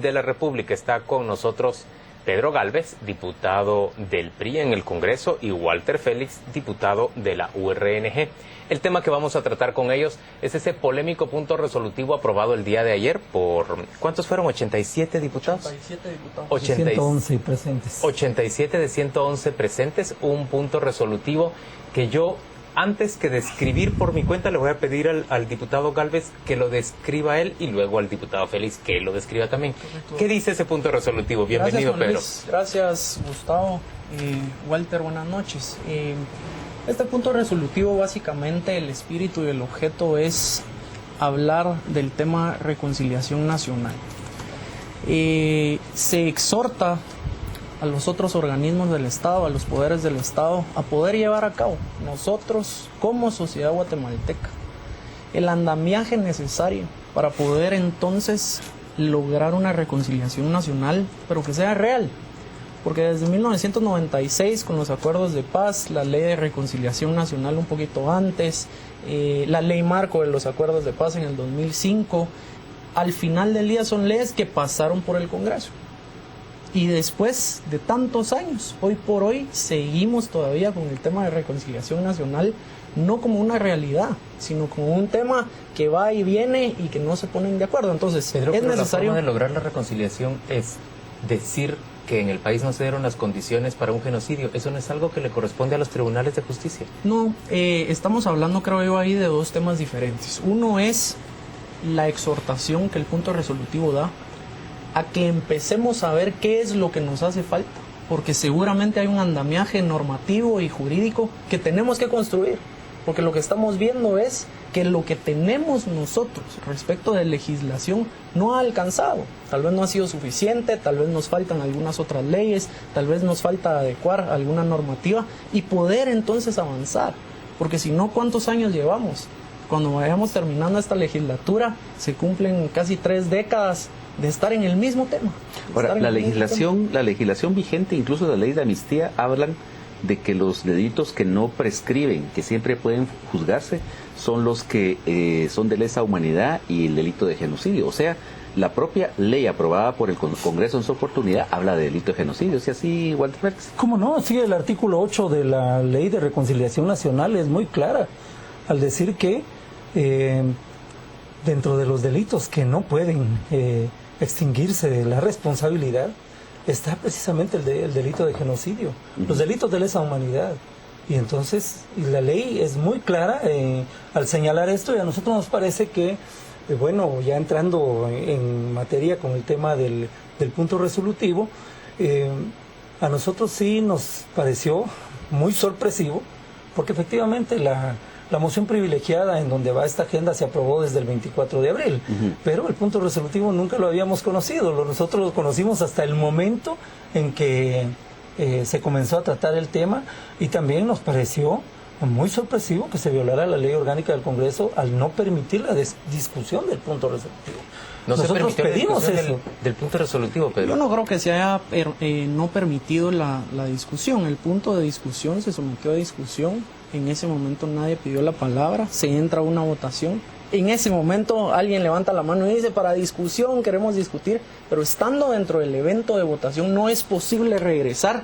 de la República. Está con nosotros Pedro Gálvez, diputado del PRI en el Congreso, y Walter Félix, diputado de la URNG. El tema que vamos a tratar con ellos es ese polémico punto resolutivo aprobado el día de ayer por, ¿cuántos fueron? ¿87 diputados? 87 diputados. 111 presentes. 87 de 111 presentes, un punto resolutivo que yo, antes que describir por mi cuenta, le voy a pedir al diputado Gálvez que lo describa él y luego al diputado Félix que lo describa también. ¿Qué dice ese punto resolutivo? Bienvenido, Pedro. Gracias, Gustavo. Walter, buenas noches. Este punto resolutivo, básicamente, el espíritu y el objeto es hablar del tema reconciliación nacional. Se exhorta a los otros organismos del Estado, a los poderes del Estado, a poder llevar a cabo, nosotros como sociedad guatemalteca, el andamiaje necesario para poder entonces lograr una reconciliación nacional, pero que sea real. Porque desde 1996, con los acuerdos de paz, la ley de reconciliación nacional un poquito antes, la ley marco de los acuerdos de paz en el 2005, al final del día son leyes que pasaron por el Congreso. Y después de tantos años, hoy por hoy, seguimos todavía con el tema de reconciliación nacional, no como una realidad, sino como un tema que va y viene y que no se ponen de acuerdo. Entonces, Pedro, es pero necesario... la forma de lograr la reconciliación es decir que en el país no se dieron las condiciones para un genocidio. Eso no es algo que le corresponde a los tribunales de justicia. No, estamos hablando, creo yo, ahí de dos temas diferentes. Uno es la exhortación que el punto resolutivo da a que empecemos a ver qué es lo que nos hace falta, porque seguramente hay un andamiaje normativo y jurídico que tenemos que construir, porque lo que estamos viendo es que lo que tenemos nosotros respecto de legislación no ha alcanzado, tal vez no ha sido suficiente, tal vez nos faltan algunas otras leyes, tal vez nos falta adecuar alguna normativa y poder entonces avanzar, porque si no, ¿cuántos años llevamos? Cuando vayamos terminando esta legislatura, se cumplen casi 3 décadas de estar en el mismo tema. Ahora, la legislación vigente, incluso la ley de amnistía, hablan de que los delitos que no prescriben, que siempre pueden juzgarse, son los que son de lesa humanidad y el delito de genocidio. O sea, la propia ley aprobada por el Congreso en su oportunidad habla de delito de genocidio. ¿Sí así, Walter Félix? ¿Cómo no? Sí, el artículo 8 de la Ley de Reconciliación Nacional es muy clara al decir que dentro de los delitos que no pueden extinguirse de la responsabilidad está precisamente el delito de genocidio, los delitos de lesa humanidad. Y entonces la ley es muy clara al señalar esto, y a nosotros nos parece que, bueno, ya entrando en materia con el tema del punto resolutivo, a nosotros sí nos pareció muy sorpresivo, porque efectivamente la moción privilegiada en donde va esta agenda se aprobó desde el 24 de abril, pero el punto resolutivo nunca lo habíamos conocido. Nosotros lo conocimos hasta el momento en que se comenzó a tratar el tema, y también nos pareció muy sorpresivo que se violara la ley orgánica del Congreso al no permitir la discusión del punto resolutivo. Nosotros pedimos eso. Del punto resolutivo, Pedro. Yo no creo que se haya no permitido la discusión. El punto de discusión se sometió a discusión. En ese momento nadie pidió la palabra. Se entra a una votación. En ese momento alguien levanta la mano y dice: para discusión, queremos discutir. Pero estando dentro del evento de votación no es posible regresar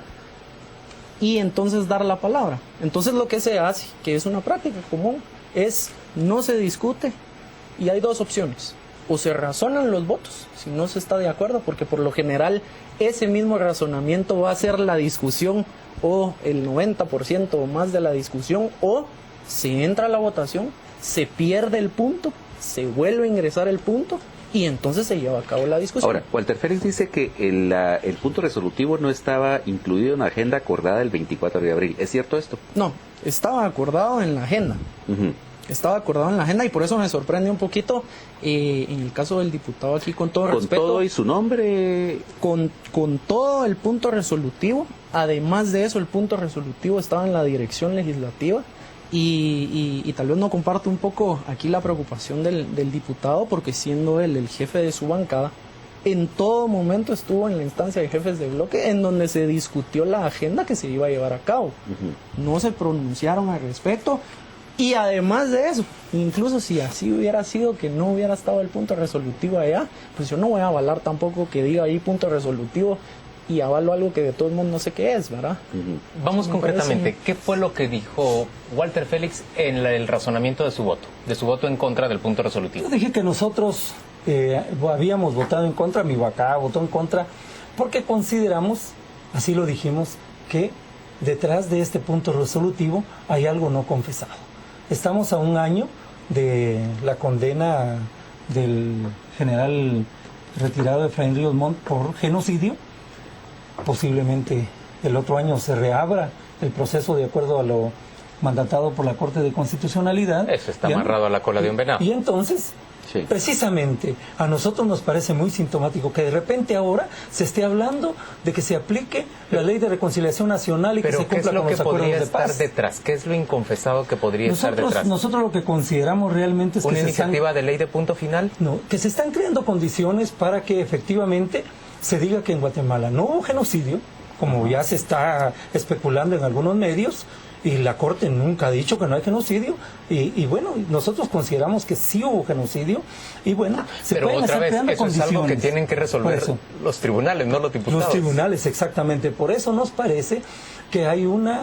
y entonces dar la palabra. Entonces lo que se hace, que es una práctica común, es no se discute y hay dos opciones. O se razonan los votos, si no se está de acuerdo, porque por lo general ese mismo razonamiento va a ser la discusión, o el 90% o más de la discusión, o se entra a la votación, se pierde el punto, se vuelve a ingresar el punto, y entonces se lleva a cabo la discusión. Ahora, Walter Félix dice que el punto resolutivo no estaba incluido en la agenda acordada el 24 de abril. ¿Es cierto esto? No, estaba acordado en la agenda. Estaba acordado en la agenda, y por eso me sorprende un poquito en el caso del diputado aquí, con todo respeto. ¿Con todo y su nombre? Con todo el punto resolutivo. Además de eso, el punto resolutivo estaba en la dirección legislativa, y tal vez no comparto un poco aquí la preocupación del diputado, porque siendo él el jefe de su bancada, en todo momento estuvo en la instancia de jefes de bloque en donde se discutió la agenda que se iba a llevar a cabo. No se pronunciaron al respecto. Y además de eso, incluso si así hubiera sido que no hubiera estado el punto resolutivo allá, pues yo no voy a avalar tampoco que diga ahí punto resolutivo y avalo algo que de todo el mundo no sé qué es, ¿verdad? Vamos Me concretamente, parece- ¿qué fue lo que dijo Walter Félix en el razonamiento de su voto en contra del punto resolutivo? Yo dije que nosotros habíamos votado en contra, mi vaca votó en contra, porque consideramos, así lo dijimos, que detrás de este punto resolutivo hay algo no confesado. Estamos a un año de la condena del general retirado Efraín Ríos Montt por genocidio. Posiblemente el otro año se reabra el proceso de acuerdo a lo mandatado por la Corte de Constitucionalidad. Eso está ¿Ya? amarrado a la cola de un venado. Y entonces, Sí. precisamente, a nosotros nos parece muy sintomático que de repente ahora se esté hablando de que se aplique la Ley de Reconciliación Nacional y que se Pero ¿qué es cumpla lo con que los acuerdos podría de estar paz. detrás? ¿Qué es lo inconfesado que podría estar detrás? Nosotros lo que consideramos realmente es ¿Una que se están, iniciativa de ley de punto final? no, que se están creando condiciones para que efectivamente se diga que en Guatemala no hubo genocidio, como ya se está especulando en algunos medios, y la Corte nunca ha dicho que no hay genocidio, y bueno, nosotros consideramos que sí hubo genocidio, y bueno, se Pero pueden otra estar vez, creando eso es algo que condiciones. tienen que resolver Por eso, los tribunales, no los diputados. los tribunales, exactamente. Por eso nos parece que hay una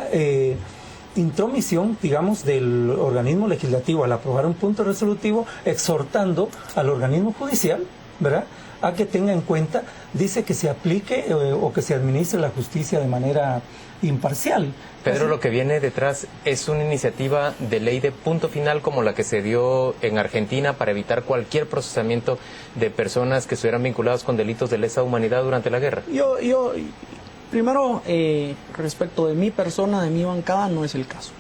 intromisión, digamos, del organismo legislativo al aprobar un punto resolutivo, exhortando al organismo judicial, ¿verdad?, a que tenga en cuenta, dice que se aplique o que se administre la justicia de manera imparcial. Pedro, lo que viene detrás es una iniciativa de ley de punto final como la que se dio en Argentina para evitar cualquier procesamiento de personas que estuvieran vinculadas con delitos de lesa humanidad durante la guerra. Yo primero, respecto de mi persona, de mi bancada, no es el caso.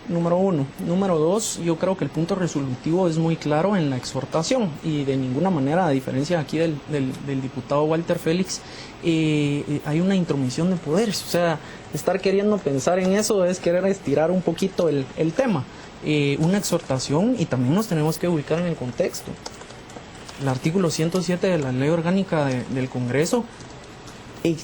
Número uno. Número dos, yo creo que el punto resolutivo es muy claro en la exhortación y de ninguna manera, a diferencia aquí del diputado Walter Félix, hay una intromisión de poderes. O sea, estar queriendo pensar en eso es querer estirar un poquito el tema. Una exhortación, y también nos tenemos que ubicar en el contexto. El artículo 107 de la Ley Orgánica del Congreso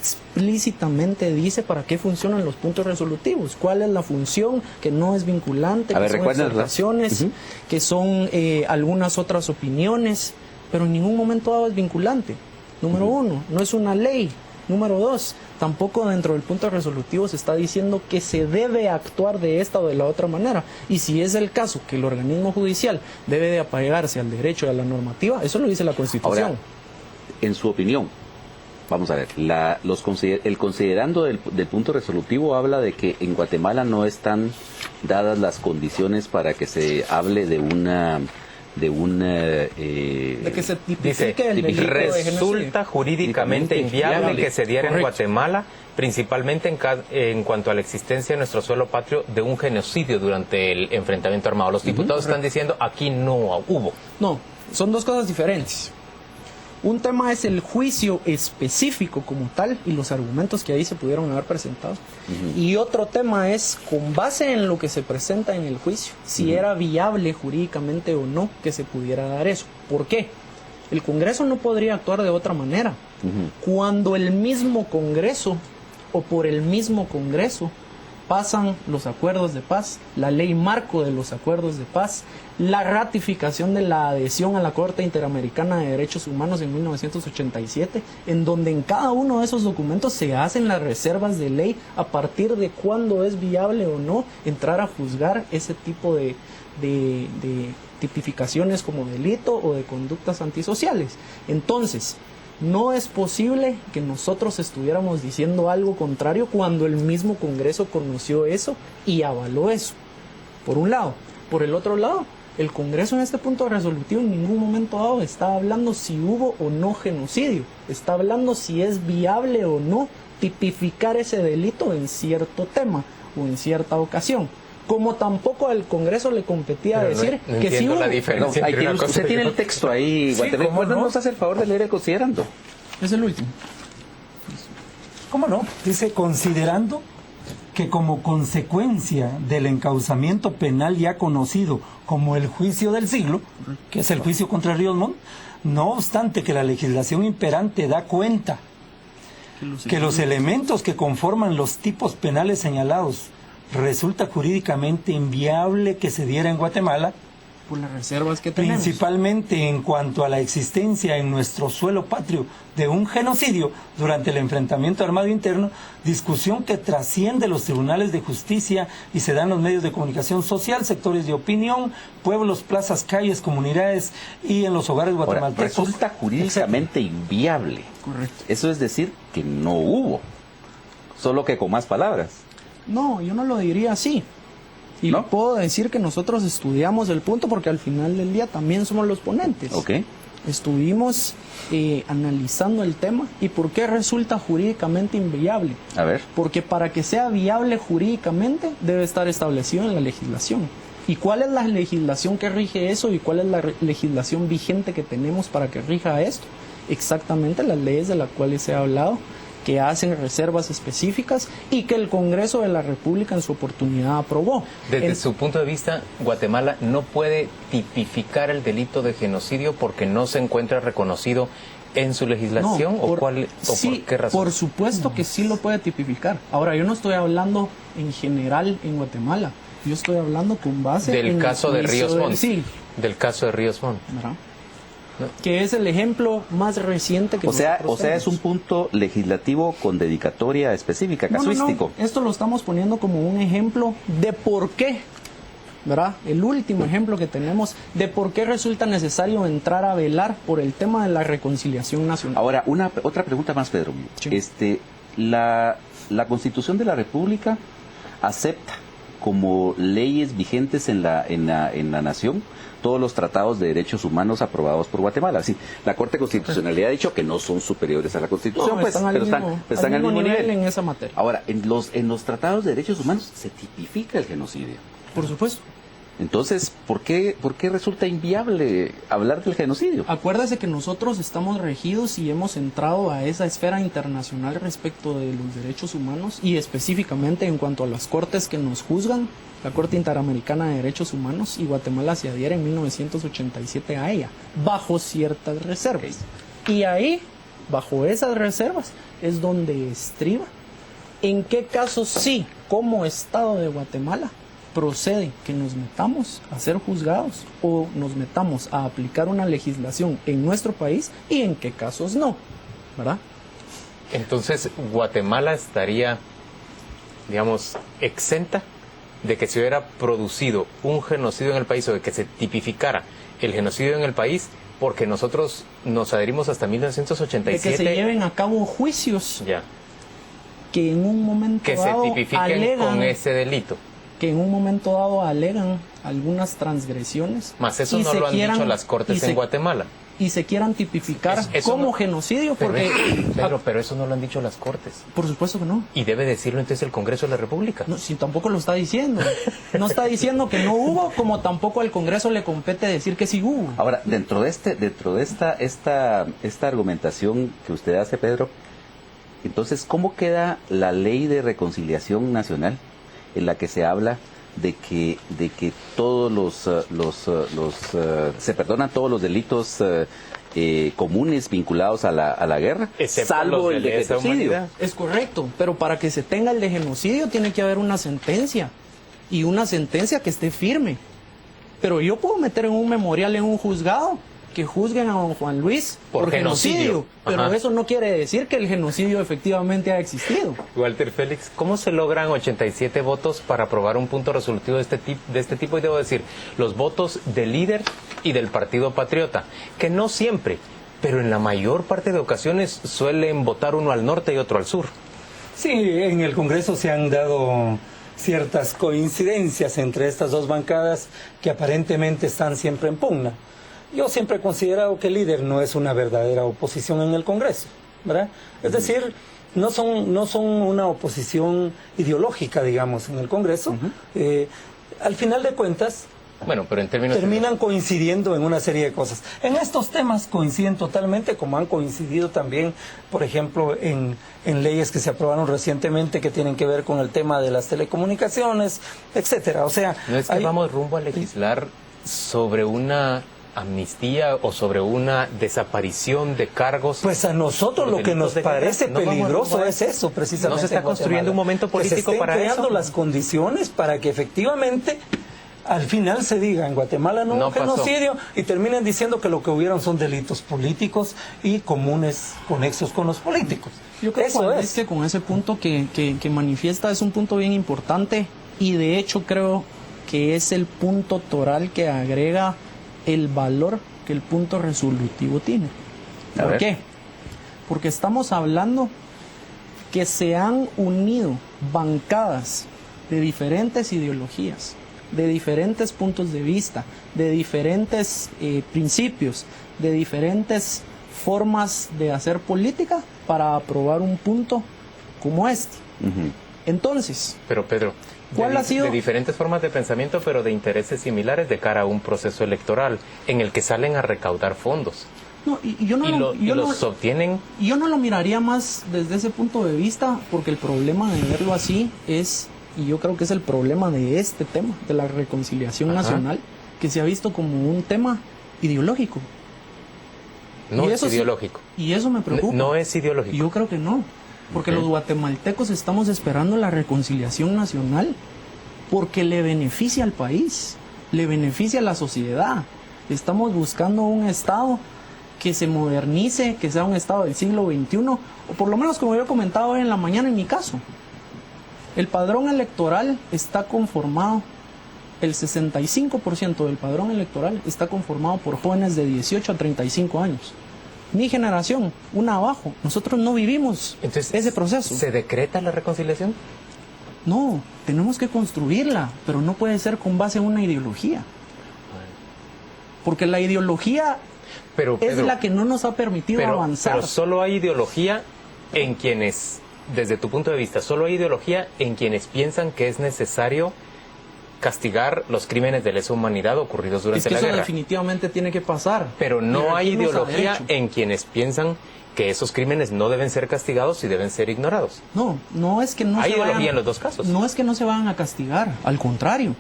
explícitamente dice para qué funcionan los puntos resolutivos, cuál es la función, que no es vinculante, A que ver, son recuérdenos, exhortaciones, que son algunas otras opiniones, pero en ningún momento dado es vinculante. Número uno, no es una ley. Número dos, tampoco dentro del punto resolutivo se está diciendo que se debe actuar de esta o de la otra manera. Y si es el caso que el organismo judicial debe de apegarse al derecho y a la normativa, eso lo dice la Constitución. Ahora, en su opinión, vamos a ver, el considerando del punto resolutivo habla de que en Guatemala no están dadas las condiciones para que se hable de que se tipifique Dice, el delito de genocidio. resulta jurídicamente inviable que se diera en Correcto. Guatemala, principalmente en cuanto a la existencia en nuestro suelo patrio de un genocidio durante el enfrentamiento armado. Los diputados están diciendo aquí no hubo. No, son dos cosas diferentes. Un tema es el juicio específico como tal y los argumentos que ahí se pudieron haber presentado. Y otro tema es, con base en lo que se presenta en el juicio, si era viable jurídicamente o no que se pudiera dar eso. ¿Por qué? El Congreso no podría actuar de otra manera. Cuando el mismo Congreso o por el mismo Congreso pasan los acuerdos de paz, la ley marco de los acuerdos de paz, la ratificación de la adhesión a la Corte Interamericana de Derechos Humanos en 1987, en donde en cada uno de esos documentos se hacen las reservas de ley a partir de cuándo es viable o no entrar a juzgar ese tipo de tipificaciones como delito o de conductas antisociales. Entonces, no es posible que nosotros estuviéramos diciendo algo contrario cuando el mismo Congreso conoció eso y avaló eso, por un lado. Por el otro lado, el Congreso en este punto resolutivo en ningún momento dado está hablando si hubo o no genocidio, está hablando si es viable o no tipificar ese delito en cierto tema o en cierta ocasión. Como tampoco al Congreso le competía Pero decir no que sí entiendo hubo. la diferencia. Ahí entre una cosa usted y tiene el otra. texto ahí, Sí, Guatemala. ¿cómo no? ¿Nos hace el favor de leer considerando? Es el último. ¿Cómo no? Dice, considerando que como consecuencia del encauzamiento penal ya conocido como el juicio del siglo, que es el juicio contra Ríos Montt, no obstante que la legislación imperante da cuenta que los elementos que conforman los tipos penales señalados resulta jurídicamente inviable que se diera en Guatemala, por las reservas que tenemos. principalmente en cuanto a la existencia en nuestro suelo patrio de un genocidio durante el enfrentamiento armado interno, discusión que trasciende los tribunales de justicia y se da en los medios de comunicación social, sectores de opinión, pueblos, plazas, calles, comunidades y en los hogares Ahora, guatemaltecos. resulta jurídicamente inviable. Correcto. Eso es decir que no hubo, solo que con más palabras. No, yo no lo diría así. Y ¿No? puedo decir que nosotros estudiamos el punto porque al final del día también somos los ponentes. ¿Ok? Estuvimos analizando el tema y por qué resulta jurídicamente inviable. A ver. Porque para que sea viable jurídicamente debe estar establecido en la legislación. ¿Y cuál es la legislación que rige eso y cuál es la legislación vigente que tenemos para que rija esto? Exactamente las leyes de las cuales se ha hablado, que hacen reservas específicas y que el Congreso de la República en su oportunidad aprobó. Desde su punto de vista, Guatemala no puede tipificar el delito de genocidio porque no se encuentra reconocido en su legislación, No, ¿o por qué razón? Por supuesto que sí lo puede tipificar. Ahora, yo no estoy hablando en general en Guatemala. Yo estoy hablando con base Del en el caso de juicio Ríos Montt. Sí, Del caso de Ríos Montt. ¿verdad? No. Que es el ejemplo más reciente que O sea, nosotros es un tenemos. punto legislativo con dedicatoria específica, No, no, no. casuístico. Esto lo estamos poniendo como un ejemplo de por qué, ¿verdad? El último ejemplo que tenemos de por qué resulta necesario entrar a velar por el tema de la reconciliación nacional. Ahora, otra pregunta más, Pedro. Sí. La Constitución de la República acepta como leyes vigentes en la nación todos los tratados de derechos humanos aprobados por Guatemala. Sí, la Corte Constitucional ha dicho que no son superiores a la Constitución, No, pues, están al pero mismo- están al mismo nivel. en esa materia. Ahora, en los tratados de derechos humanos se tipifica el genocidio. Por supuesto. Entonces, ¿por qué resulta inviable hablar del genocidio? Acuérdese que nosotros estamos regidos y hemos entrado a esa esfera internacional respecto de los derechos humanos y específicamente en cuanto a las cortes que nos juzgan, la Corte Interamericana de Derechos Humanos, y Guatemala se adhiere en 1987 a ella, bajo ciertas reservas. Y ahí, bajo esas reservas, es donde estriba en qué casos sí, como Estado de Guatemala, procede que nos metamos a ser juzgados o nos metamos a aplicar una legislación en nuestro país y en qué casos no, ¿verdad? Entonces, Guatemala estaría, digamos, exenta de que se hubiera producido un genocidio en el país o de que se tipificara el genocidio en el país porque nosotros nos adherimos hasta De 1987. que se lleven a cabo juicios Ya, que en un momento que se dado tipifiquen alegan, con ese delito. que en un momento dado alegan algunas transgresiones. Más eso y no se lo han quieran- dicho las cortes y se- en Guatemala. Y se quieran tipificar Eso como no- genocidio porque... Pero eso no lo han dicho las cortes. Por supuesto que no. Y debe decirlo entonces el Congreso de la República. No, si tampoco lo está diciendo. No está diciendo que no hubo, como tampoco al Congreso le compete decir que sí hubo. Ahora, dentro de esta argumentación que usted hace, Pedro, entonces, ¿cómo queda la ley de reconciliación nacional en la que se habla de que todos se perdonan todos los delitos comunes vinculados a la guerra, Excepto salvo los de el de lesa genocidio? humanidad. Es correcto, pero para que se tenga el de genocidio tiene que haber una sentencia, y una sentencia que esté firme. Pero yo puedo meter en un memorial en un juzgado que juzguen a don Juan Luis Por genocidio. pero Ajá. eso no quiere decir que el genocidio efectivamente ha existido. Walter Félix, ¿cómo se logran 87 votos para aprobar un punto resolutivo de este tipo? Y debo decir, los votos del líder y del Partido Patriota, que no siempre, pero en la mayor parte de ocasiones suelen votar uno al norte y otro al sur. Sí, en el Congreso se han dado ciertas coincidencias entre estas dos bancadas que aparentemente están siempre en pugna. Yo siempre he considerado que el líder no es una verdadera oposición en el Congreso, ¿verdad? Es decir, no son una oposición ideológica, digamos, en el Congreso. Al final de cuentas, Bueno, pero en términos... terminan coincidiendo en una serie de cosas. En estos temas coinciden totalmente, como han coincidido también, por ejemplo, en leyes que se aprobaron recientemente que tienen que ver con el tema de las telecomunicaciones, etcétera. O sea, No es que vamos rumbo a legislar sobre una amnistía o sobre una desaparición de cargos? Pues a nosotros lo que nos parece peligroso es eso, precisamente. ¿No se está construyendo un momento político para eso? Se estén creando las condiciones para que efectivamente al final se diga en Guatemala no hubo genocidio y terminen diciendo que lo que hubieron son delitos políticos y comunes conexos con los políticos. Yo creo eso es que con ese punto que manifiesta es un punto bien importante y de hecho creo que es el punto toral que agrega el valor que el punto resolutivo tiene. ¿Por qué? Porque estamos hablando que se han unido bancadas de diferentes ideologías, de diferentes puntos de vista, de diferentes principios, de diferentes formas de hacer política para aprobar un punto como este. Entonces, pero Pedro, ¿cuál ha sido? De diferentes formas de pensamiento, pero de intereses similares de cara a un proceso electoral en el que salen a recaudar fondos. No, y yo no los obtienen. Yo no lo miraría más desde ese punto de vista, porque el problema de verlo así es, y yo creo que es el problema de este tema, de la reconciliación nacional, que se ha visto como un tema ideológico. No es ideológico. Y eso me preocupa. No es ideológico. Yo creo que no. Porque los guatemaltecos estamos esperando la reconciliación nacional porque le beneficia al país, le beneficia a la sociedad. Estamos buscando un Estado que se modernice, que sea un Estado del siglo XXI, o por lo menos como yo he comentado hoy en la mañana en mi caso. El padrón electoral está conformado, el 65% del padrón electoral está conformado por jóvenes de 18 a 35 años. Mi generación, una abajo, nosotros no vivimos ese proceso. ¿Se decreta la reconciliación? No, tenemos que construirla, pero no puede ser con base en una ideología. Porque la ideología es la que no nos ha permitido avanzar. Pero solo hay ideología en quienes, desde tu punto de vista, solo hay ideología en quienes piensan que es necesario castigar los crímenes de lesa humanidad ocurridos durante la guerra. Eso definitivamente tiene que pasar. Pero no hay ideología en quienes piensan que esos crímenes no deben ser castigados y deben ser ignorados. No es que no hay ideología en los dos casos. No es que no se vayan a castigar, al contrario,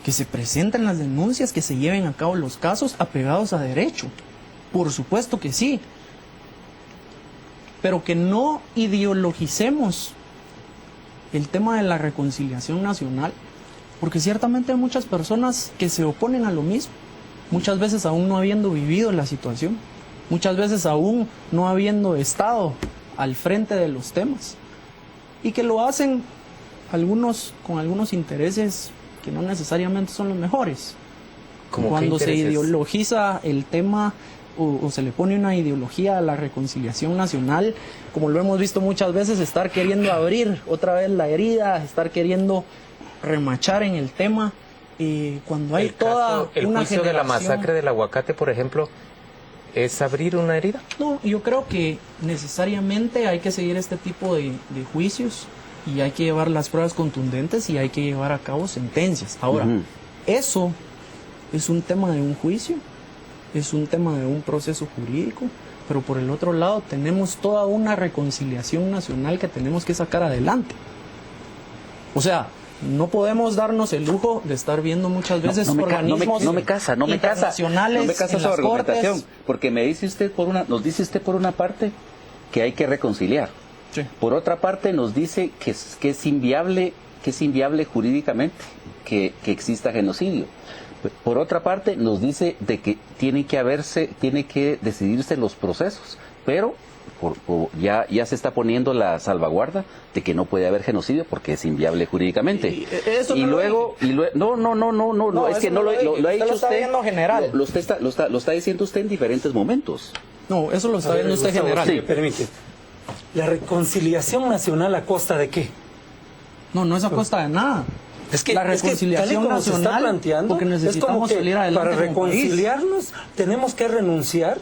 que se presenten las denuncias, que se lleven a cabo los casos apegados a derecho. Por supuesto que sí. Pero que no ideologicemos el tema de la reconciliación nacional, porque ciertamente hay muchas personas que se oponen a lo mismo, muchas veces aún no habiendo vivido la situación, muchas veces aún no habiendo estado al frente de los temas, y que lo hacen con algunos intereses que no necesariamente son los mejores. Cuando se ideologiza el tema o se le pone una ideología a la reconciliación nacional, como lo hemos visto muchas veces, estar queriendo abrir otra vez la herida, estar queriendo remachar en el tema, cuando hay toda una juicio de la masacre del aguacate, por ejemplo, ¿es abrir una herida? No, yo creo que necesariamente hay que seguir este tipo de juicios y hay que llevar las pruebas contundentes y hay que llevar a cabo sentencias. Ahora, eso es un tema de un juicio, es un tema de un proceso jurídico, pero por el otro lado tenemos toda una reconciliación nacional que tenemos que sacar adelante. O sea, no podemos darnos el lujo de estar viendo muchas veces organismos internacionales en las cortes. Porque nos dice usted por una parte que hay que reconciliar. Sí. Por otra parte nos dice que es inviable jurídicamente que exista genocidio. Por otra parte nos dice de que tiene que decidirse los procesos, pero ya se está poniendo la salvaguarda de que no puede haber genocidio porque es inviable jurídicamente. No, es que no lo ha dicho usted. General. Lo está diciendo usted en diferentes momentos. No, eso lo está viendo usted general. Sí, permite. ¿La reconciliación nacional a costa de qué? No es a costa de nada. Es que la reconciliación nacional se está planteando, porque necesitamos es como que salir adelante para reconciliarnos tenemos que renunciar.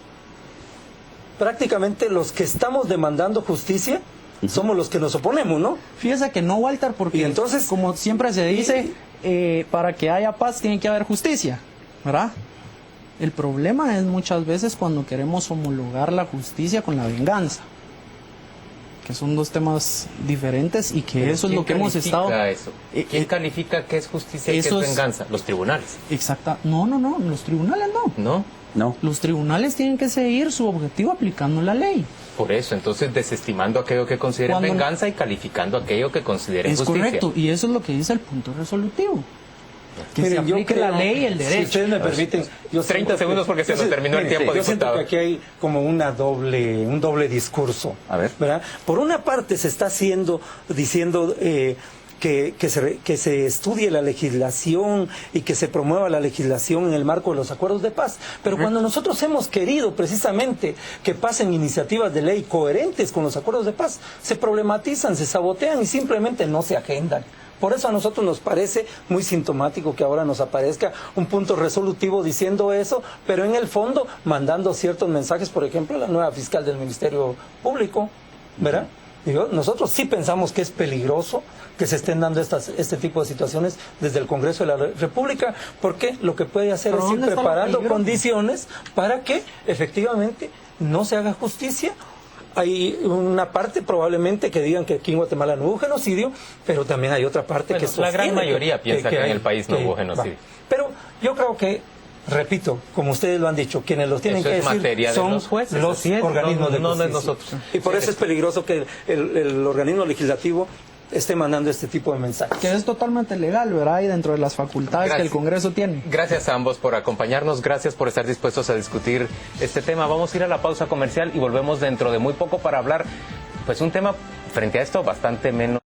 Prácticamente los que estamos demandando justicia somos los que nos oponemos, ¿no? Fíjese que no, Walter, porque y entonces, como siempre se dice, para que haya paz tiene que haber justicia, ¿verdad? El problema es muchas veces cuando queremos homologar la justicia con la venganza, que son dos temas diferentes y que eso es lo que hemos estado... Eso? ¿Quién califica qué es justicia y qué es venganza? Los tribunales. Exacta. No, los tribunales no. ¿No? No. Los tribunales tienen que seguir su objetivo aplicando la ley. Por eso, entonces desestimando aquello que consideren Cuando- venganza y calificando aquello que consideren Es justicia. correcto, y eso es lo que dice el punto resolutivo. Que se Miren, yo aplique la creo- ley y el Si derecho. ustedes me permiten, yo 30 siento segundos porque se nos terminó el tiempo, Yo siento diputado. que aquí hay como un doble discurso. A ver. ¿Verdad? Por una parte se está diciendo que se estudie la legislación y que se promueva la legislación en el marco de los acuerdos de paz. Pero cuando nosotros hemos querido precisamente que pasen iniciativas de ley coherentes con los acuerdos de paz, se problematizan, se sabotean y simplemente no se agendan. Por eso a nosotros nos parece muy sintomático que ahora nos aparezca un punto resolutivo diciendo eso, pero en el fondo mandando ciertos mensajes, por ejemplo, a la nueva fiscal del Ministerio Público, ¿verdad? Digo, nosotros sí pensamos que es peligroso que se estén dando este tipo de situaciones desde el Congreso de la República, porque lo que puede hacer ¿Pero es ir dónde está lo preparando peligroso? condiciones para que efectivamente no se haga justicia. Hay una parte probablemente que digan que aquí en Guatemala no hubo genocidio, pero también hay otra parte Bueno, que la gran sostiene mayoría piensa que en hay- el país no hubo genocidio. Pero yo creo que, repito, como ustedes lo han dicho, quienes los tienen Eso que es decir materia de son los jueces, los así es, organismos de no de justicia. nosotros. Y por eso es peligroso que el organismo legislativo esté mandando este tipo de mensajes. Que es totalmente legal, ¿verdad? Y dentro de las facultades que el Gracias. Congreso tiene. Gracias a ambos por acompañarnos, gracias por estar dispuestos a discutir este tema. Vamos a ir a la pausa comercial y volvemos dentro de muy poco para hablar, pues un tema frente a esto bastante menos